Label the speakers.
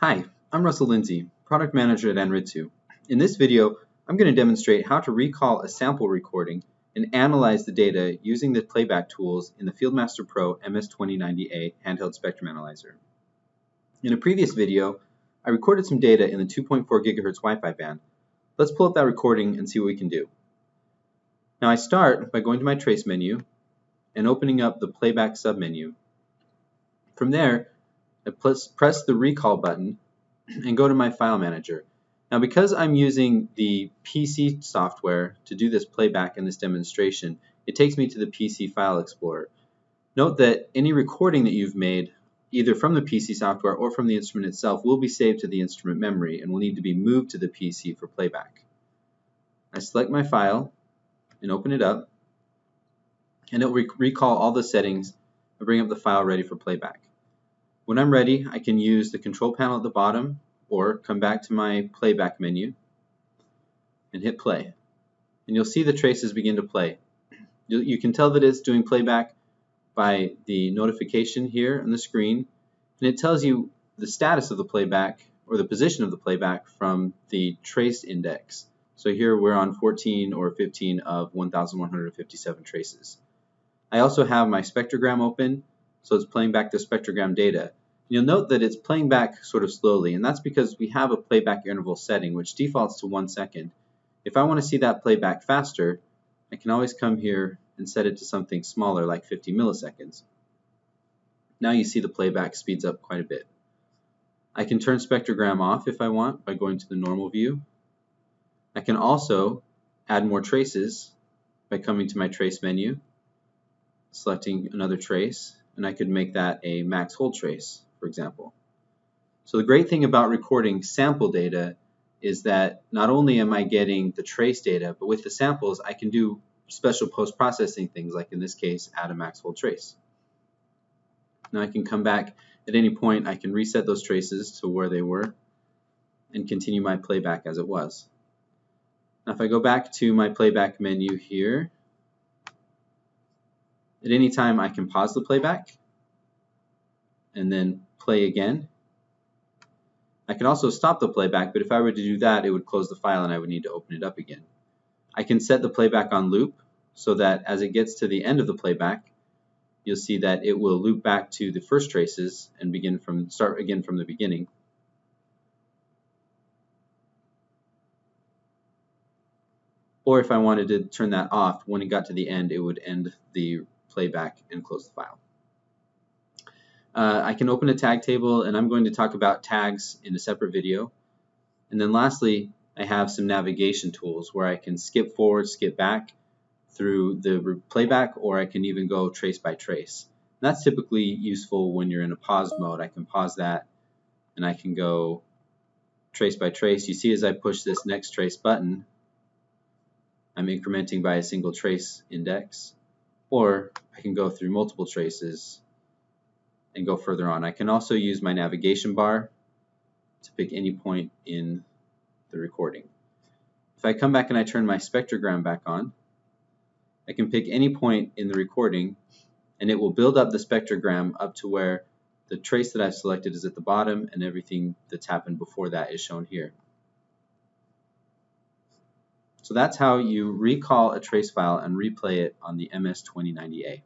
Speaker 1: Hi, I'm Russell Lindsay, Product Manager at Anritsu. In this video, I'm going to demonstrate how to recall a sample recording and analyze the data using the playback tools in the Field Master Pro MS2090A handheld spectrum analyzer. In a previous video, I recorded some data in the 2.4 GHz Wi-Fi band. Let's pull up that recording and see what we can do. Now I start by going to my trace menu and opening up the playback submenu. From there, I press the recall button and go to my file manager. Now because I'm using the PC software to do this playback in this demonstration, it takes me to the PC file explorer. Note that any recording that you've made, either from the PC software or from the instrument itself, will be saved to the instrument memory and will need to be moved to the PC for playback. I select my file and open it up, and it will recall all the settings and bring up the file ready for playback. When I'm ready, I can use the control panel at the bottom or come back to my playback menu and hit play. And you'll see the traces begin to play. You can tell that it's doing playback by the notification here on the screen, and it tells you the status of the playback or the position of the playback from the trace index. So here we're on 14 or 15 of 1,157 traces. I also have my spectrogram open, so it's playing back the spectrogram data. You'll note that it's playing back sort of slowly, and that's because we have a playback interval setting which defaults to 1 second. If I want to see that playback faster, I can always come here and set it to something smaller like 50 milliseconds. Now you see the playback speeds up quite a bit. I can turn spectrogram off if I want by going to the normal view. I can also add more traces by coming to my trace menu, selecting another trace, and I could make that a max hold trace, for example. So the great thing about recording sample data is that not only am I getting the trace data, but with the samples I can do special post-processing things, like in this case add a max hold trace. Now I can come back at any point, I can reset those traces to where they were and continue my playback as it was. Now if I go back to my playback menu here, at any time I can pause the playback and then play again. I can also stop the playback, but if I were to do that, it would close the file and I would need to open it up again. I can set the playback on loop so that as it gets to the end of the playback, you'll see that it will loop back to the first traces and start again from the beginning. Or if I wanted to turn that off, when it got to the end, it would end the playback and close the file. I can open a tag table, and I'm going to talk about tags in a separate video. And then lastly, I have some navigation tools where I can skip forward, skip back through the playback, or I can even go trace by trace. And that's typically useful when you're in a pause mode. I can pause that and I can go trace by trace. You see as I push this next trace button, I'm incrementing by a single trace index, or I can go through multiple traces and go further on. I can also use my navigation bar to pick any point in the recording. If I come back and I turn my spectrogram back on, I can pick any point in the recording and it will build up the spectrogram up to where the trace that I've selected is at the bottom and everything that's happened before that is shown here. So that's how you recall a trace file and replay it on the MS2090A.